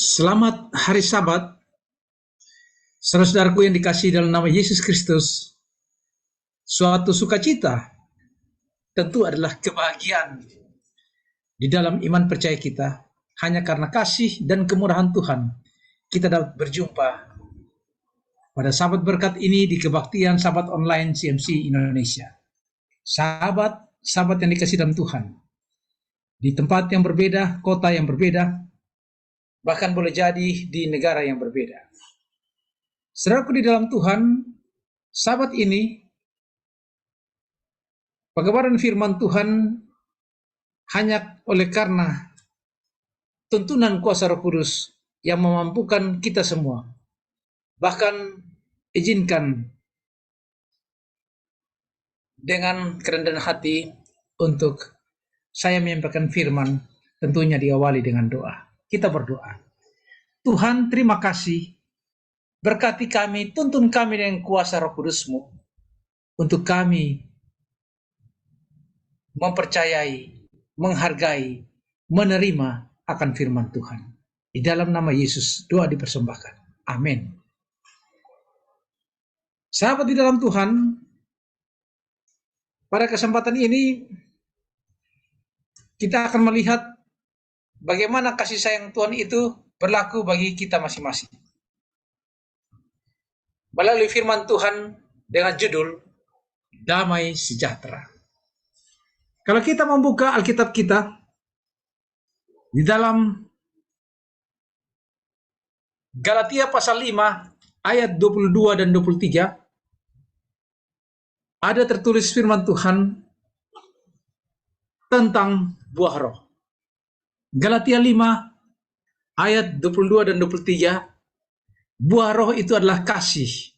Selamat hari Sabat, saudara-saudaraku yang dikasihi dalam nama Yesus Kristus. Suatu sukacita tentu adalah kebahagiaan di dalam iman percaya kita. Hanya karena kasih dan kemurahan Tuhan, kita dapat berjumpa pada Sabat berkat ini di kebaktian Sabat online CMC Indonesia. Sahabat yang dikasihi dalam Tuhan, di tempat yang berbeda, kota yang berbeda, bahkan boleh jadi di negara yang berbeda. Saudaraku di dalam Tuhan, Sabat ini, pengabaran firman Tuhan hanya oleh karena tuntunan kuasa Roh Kudus yang memampukan kita semua. Bahkan izinkan dengan kerendahan hati untuk saya menyampaikan firman, tentunya diawali dengan doa. Kita berdoa. Tuhan, terima kasih. Berkati kami, tuntun kami dengan kuasa Roh Kudus-Mu untuk kami mempercayai, menghargai, menerima akan firman Tuhan. Di dalam nama Yesus, doa dipersembahkan. Amin. Sahabat di dalam Tuhan, pada kesempatan ini kita akan melihat bagaimana kasih sayang Tuhan itu berlaku bagi kita masing-masing. Melalui firman Tuhan dengan judul Damai Sejahtera. Kalau kita membuka Alkitab kita di dalam Galatia pasal 5 ayat 22 dan 23 ada tertulis firman Tuhan tentang buah roh. Galatia 5 ayat 22 dan 23, buah roh itu adalah kasih.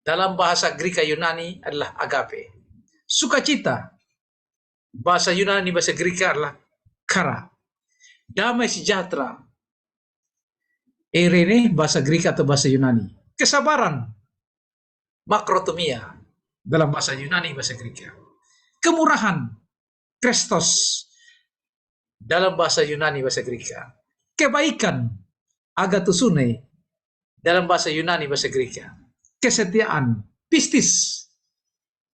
Dalam bahasa Greka Yunani adalah agape. Sukacita. Bahasa Yunani, bahasa Greka adalah kara. Damai sejahtera. Eirene, bahasa Greka atau bahasa Yunani. Kesabaran. Makrotomia. Dalam bahasa Yunani, bahasa Greka. Kemurahan. Kristos. Dalam bahasa Yunani, bahasa Greka. Kebaikan. Agathosune. Dalam bahasa Yunani, bahasa Greka. Kesetiaan. Pistis.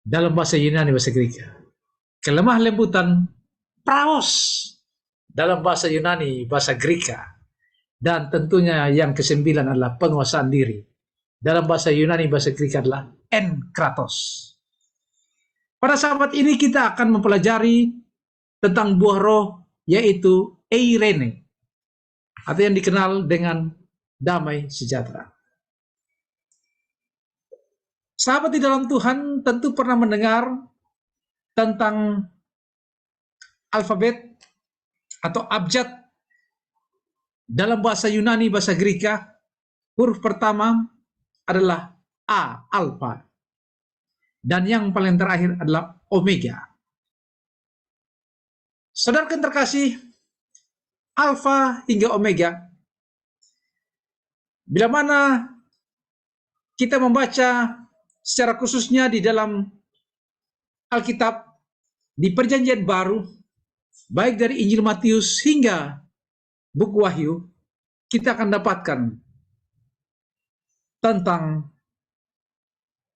Dalam bahasa Yunani, bahasa Greka. Kelemah lembutan. Praos. Dalam bahasa Yunani, bahasa Greka. Dan tentunya yang kesembilan adalah penguasaan diri. Dalam bahasa Yunani, bahasa Greka adalah enkratos. Pada sahabat ini kita akan mempelajari tentang buah roh, yaitu eirene, atau yang dikenal dengan damai sejahtera. Sahabat di dalam Tuhan tentu pernah mendengar tentang alfabet atau abjad dalam bahasa Yunani, bahasa Greka. Huruf pertama adalah A, alfa. Dan yang paling terakhir adalah omega. Saudara yang terkasih, alfa hingga omega, bila mana kita membaca secara khususnya di dalam Alkitab, di Perjanjian Baru, baik dari Injil Matius hingga buku Wahyu, kita akan dapatkan tentang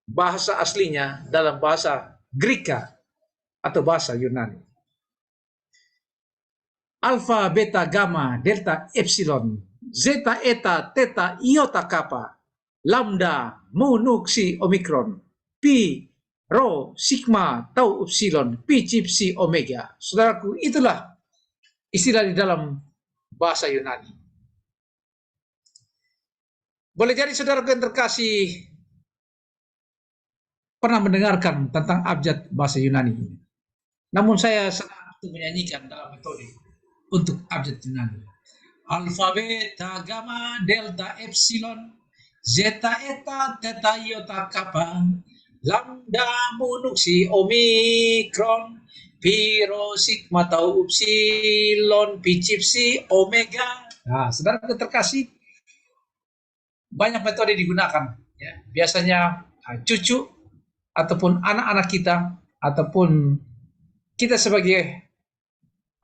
bahasa aslinya dalam bahasa Greka atau bahasa Yunani. Alfa, beta, gamma, delta, epsilon, zeta, eta, theta, iota, kappa, lambda, mu, nu, xi, omikron, pi, rho, sigma, tau, epsilon, pi, cip, si, omega. Saudaraku, itulah istilah di dalam bahasa Yunani. Boleh jadi saudaraku yang terkasih pernah mendengarkan tentang abjad bahasa Yunani ini. Namun saya senang menyanyikan dalam metode untuk abjad Yunani. Alfa, beta, gamma, delta, epsilon, zeta, eta, theta, iota, kappa, lambda, mu, nu, xi, omikron, pi, rho, sigma, tau, epsilon, pi, cip, si, omega. Nah, saudara terkasih, banyak metode digunakan. Ya. Biasanya cucu ataupun anak-anak kita ataupun kita sebagai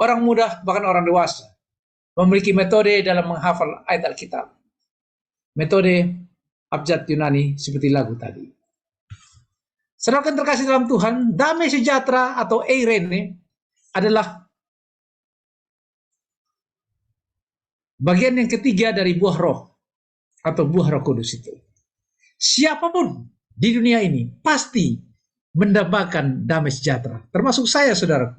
orang muda bahkan orang dewasa memiliki metode dalam menghafal ayat Alkitab. Metode abjad Yunani seperti lagu tadi. Saudara terkasih dalam Tuhan, damai sejahtera atau eirene adalah bagian yang ketiga dari buah roh atau buah Roh Kudus itu. Siapapun di dunia ini pasti mendambakan damai sejahtera, termasuk saya, saudara.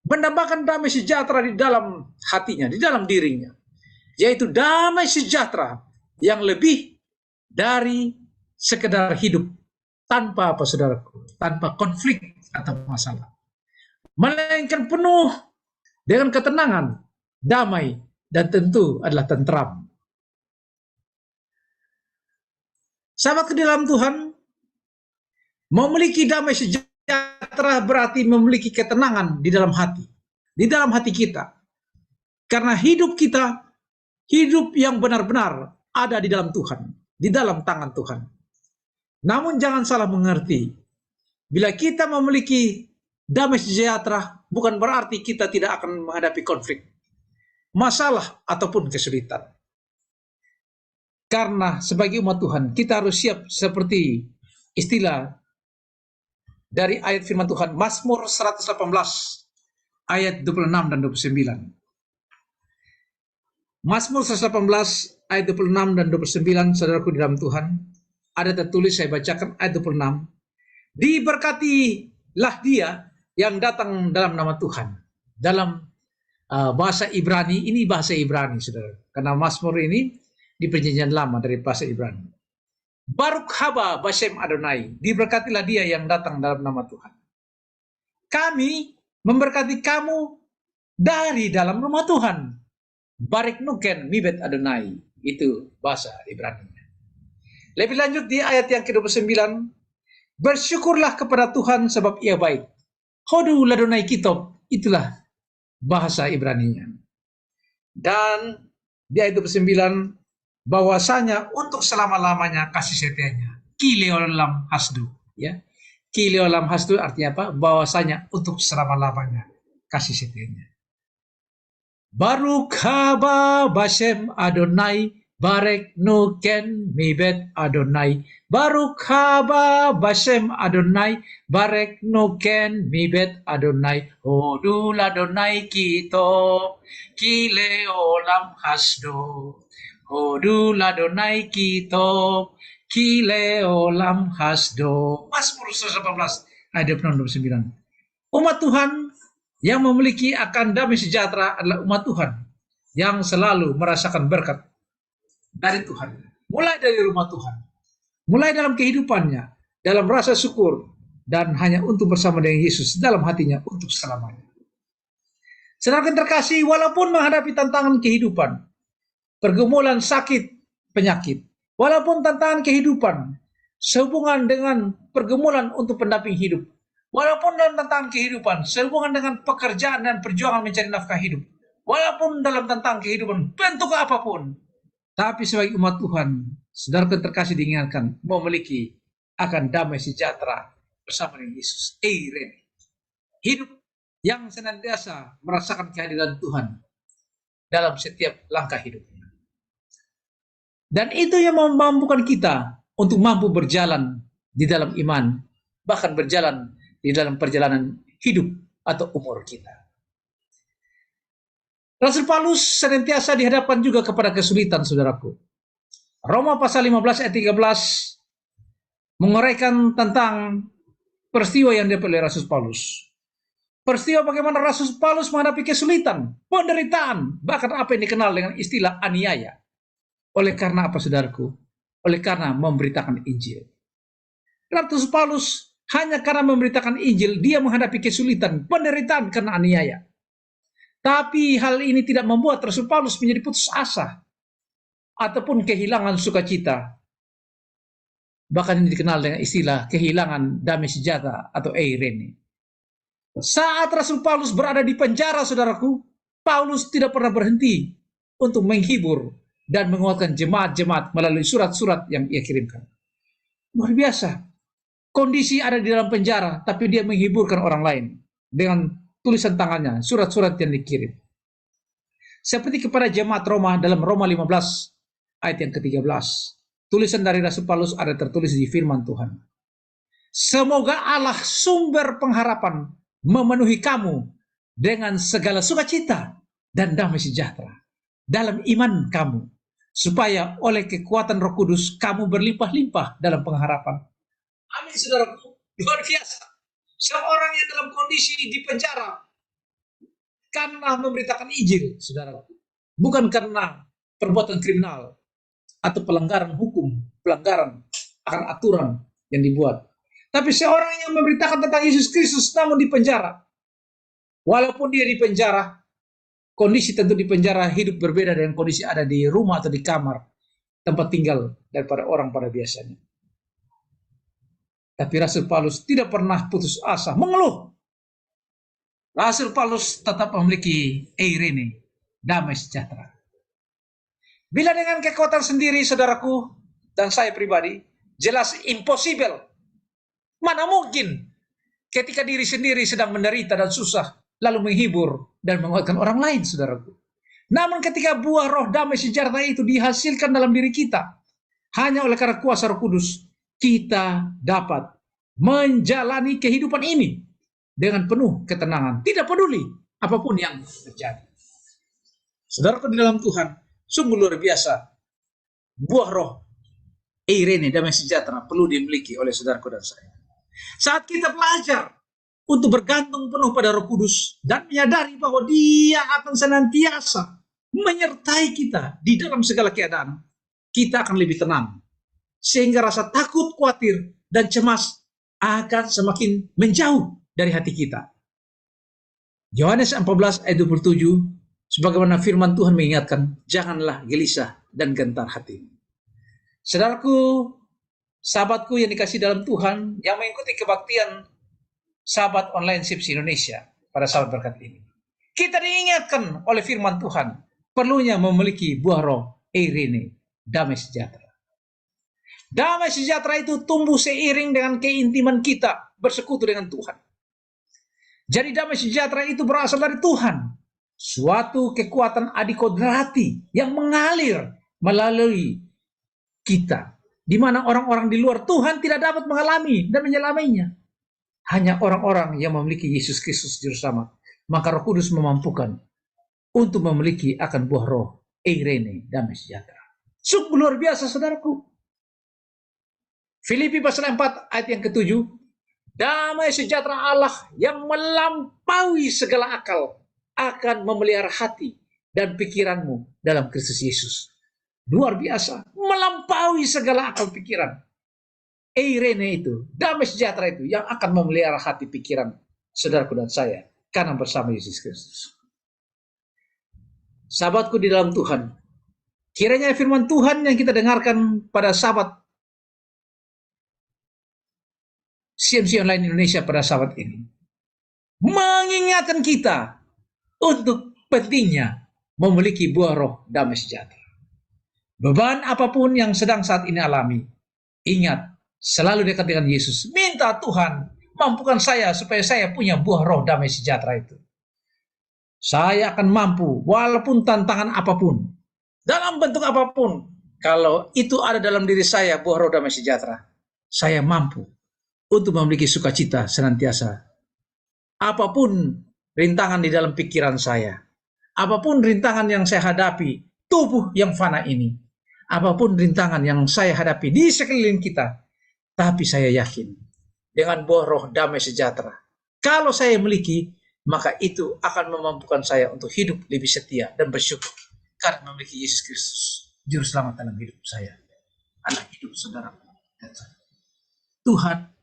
Mendambakan damai sejahtera di dalam hatinya, di dalam dirinya, yaitu damai sejahtera yang lebih dari sekedar hidup tanpa apa, saudaraku, tanpa konflik atau masalah, melainkan penuh dengan ketenangan, damai, dan tentu adalah tentram. Sahabat ke dalam Tuhan, memiliki damai sejahtera berarti memiliki ketenangan di dalam hati kita. Karena hidup kita, hidup yang benar-benar ada di dalam Tuhan, di dalam tangan Tuhan. Namun jangan salah mengerti, bila kita memiliki damai sejahtera, bukan berarti kita tidak akan menghadapi konflik, masalah, ataupun kesulitan. Karena sebagai umat Tuhan, kita harus siap seperti istilah dari ayat firman Tuhan, Mazmur 118, ayat 26 dan 29. Mazmur 118, ayat 26 dan 29, saudaraku di dalam Tuhan, ada tertulis, saya bacakan ayat 26, diberkatilah dia yang datang dalam nama Tuhan. Dalam bahasa Ibrani, ini bahasa Ibrani, saudara. Karena Mazmur ini di perjanjian lama dari bahasa Ibrani. Baruch haba Bashem Adonai, diberkatilah dia yang datang dalam nama Tuhan. Kami memberkati kamu dari dalam rumah Tuhan. Barik nuken mibet Adonai, itu bahasa Ibrani. Lebih lanjut di ayat yang ke-29, bersyukurlah kepada Tuhan sebab ia baik. Hodu ladonai kitob, itulah bahasa Ibraninya. Dan di ayat 29, bahwasanya untuk selama-lamanya kasih setianya. Kileolam hasdu, ya. Kileolam hasdu artinya apa? Bahwasanya untuk selama-lamanya kasih setianya. Baruch haba Bashem Adonai, barek nuken mibet Adonai. Baruch haba Bashem Adonai, barek nuken mibet Adonai. Hodul Adonai kito, kileolam hasdu. Hodul Adonai kito, kileolam hasdo. Mazmur 118 ayat 29. Umat Tuhan yang memiliki akan damai sejahtera adalah umat Tuhan yang selalu merasakan berkat dari Tuhan. Mulai dari rumah Tuhan, mulai dalam kehidupannya, dalam rasa syukur, dan hanya untuk bersama dengan Yesus dalam hatinya untuk selamanya. Saudara terkasih, walaupun menghadapi tantangan kehidupan, pergumulan sakit, penyakit, walaupun tantangan kehidupan sehubungan dengan pergumulan untuk pendamping hidup, walaupun dalam tantangan kehidupan sehubungan dengan pekerjaan dan perjuangan mencari nafkah hidup, walaupun dalam tantangan kehidupan bentuk apapun, tapi sebagai umat Tuhan, saudara terkasih diingatkan memiliki akan damai sejahtera bersama dengan Yesus. Eirene, hidup yang senantiasa merasakan kehadiran Tuhan dalam setiap langkah hidupnya. Dan itu yang memampukan kita untuk mampu berjalan di dalam iman, bahkan berjalan di dalam perjalanan hidup atau umur kita. Rasul Paulus senantiasa dihadapkan juga kepada kesulitan, saudaraku. Roma pasal 15 ayat 13 menguraikan tentang peristiwa yang didapat oleh Rasul Paulus. Peristiwa bagaimana Rasul Paulus menghadapi kesulitan, penderitaan, bahkan apa yang dikenal dengan istilah aniaya. Oleh karena apa, saudaraku? Oleh karena memberitakan Injil. Rasul Paulus hanya karena memberitakan Injil, dia menghadapi kesulitan, penderitaan karena aniaya. Tapi hal ini tidak membuat Rasul Paulus menjadi putus asa ataupun kehilangan sukacita. Bahkan ini dikenal dengan istilah kehilangan damai sejahtera atau eirene. Saat Rasul Paulus berada di penjara, saudaraku, Paulus tidak pernah berhenti untuk menghibur dan menguatkan jemaat-jemaat melalui surat-surat yang ia kirimkan. Luar biasa. Kondisi ada di dalam penjara, tapi dia menghiburkan orang lain dengan tulisan tangannya, surat-surat yang dikirim. Seperti kepada jemaat Roma dalam Roma 15 ayat yang ke-13. Tulisan dari Rasul Paulus ada tertulis di firman Tuhan. Semoga Allah sumber pengharapan memenuhi kamu dengan segala sukacita dan damai sejahtera dalam iman kamu, supaya oleh kekuatan Roh Kudus kamu berlimpah-limpah dalam pengharapan. Amin, saudaraku. Luar biasa. Seorang yang dalam kondisi di penjara karena memberitakan Injil, saudaraku. Bukan karena perbuatan kriminal atau pelanggaran hukum, pelanggaran akan aturan yang dibuat. Tapi seorang yang memberitakan tentang Yesus Kristus namun di penjara. Walaupun dia di penjara, kondisi tentu di penjara hidup berbeda dengan kondisi ada di rumah atau di kamar, tempat tinggal daripada orang pada biasanya. Tapi Rasul Paulus tidak pernah putus asa, mengeluh. Rasul Paulus tetap memiliki eirene, damai sejahtera. Bila dengan kekuatan sendiri, saudaraku, dan saya pribadi, jelas impossible. Mana mungkin ketika diri sendiri sedang menderita dan susah, lalu menghibur dan menguatkan orang lain, saudaraku. Namun ketika buah roh damai sejahtera itu dihasilkan dalam diri kita, hanya oleh karena kuasa Roh Kudus, kita dapat menjalani kehidupan ini dengan penuh ketenangan, tidak peduli apapun yang terjadi. Saudaraku di dalam Tuhan, sungguh luar biasa. Buah roh eirene, damai sejahtera, perlu dimiliki oleh saudaraku dan saya. Saat kita belajar untuk bergantung penuh pada Roh Kudus dan menyadari bahwa Dia akan senantiasa menyertai kita di dalam segala keadaan, kita akan lebih tenang. Sehingga rasa takut, khawatir, dan cemas akan semakin menjauh dari hati kita. Yohanes 14 ayat 27, sebagaimana firman Tuhan mengingatkan, janganlah gelisah dan gentar hati. Saudaraku, sahabatku yang dikasih dalam Tuhan, yang mengikuti kebaktian sahabat online Sips Indonesia pada saat berkat ini, kita diingatkan oleh firman Tuhan, perlunya memiliki buah roh eirene, damai sejahtera. Damai sejahtera itu tumbuh seiring dengan keintiman kita bersekutu dengan Tuhan. Jadi damai sejahtera itu berasal dari Tuhan. Suatu kekuatan adikodrati yang mengalir melalui kita. Di mana orang-orang di luar Tuhan tidak dapat mengalami dan menyelaminya. Hanya orang-orang yang memiliki Yesus Kristus Juru Selamat. Maka Roh Kudus memampukan untuk memiliki akan buah roh eirene, damai sejahtera. Sungguh luar biasa, saudaraku. Filipi pasal 4 ayat yang ke-7, damai sejahtera Allah yang melampaui segala akal akan memelihara hati dan pikiranmu dalam Kristus Yesus. Luar biasa, melampaui segala akal pikiran. Eirene itu, damai sejahtera itu yang akan memelihara hati pikiran saudaraku dan saya karena bersama Yesus Kristus. Sahabatku di dalam Tuhan, kiranya firman Tuhan yang kita dengarkan pada sahabat CMC Online Indonesia pada saat ini mengingatkan kita untuk pentingnya memiliki buah roh damai sejahtera. Beban apapun yang sedang saat ini alami, ingat, selalu dekat dengan Yesus. Minta Tuhan, mampukan saya supaya saya punya buah roh damai sejahtera itu. Saya akan mampu walaupun tantangan apapun, dalam bentuk apapun. Kalau itu ada dalam diri saya buah roh damai sejahtera, saya mampu untuk memiliki sukacita senantiasa. Apapun rintangan di dalam pikiran saya, apapun rintangan yang saya hadapi, tubuh yang fana ini, apapun rintangan yang saya hadapi di sekeliling kita, tapi saya yakin dengan buah roh damai sejahtera, kalau saya miliki, maka itu akan memampukan saya untuk hidup lebih setia dan bersyukur karena memiliki Yesus Kristus, Juru Selamat dalam hidup saya, adalah hidup saudaraku dan saya. Tuhan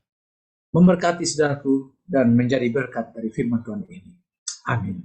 memberkati saudaraku dan menjadi berkat dari firman Tuhan ini. Amin.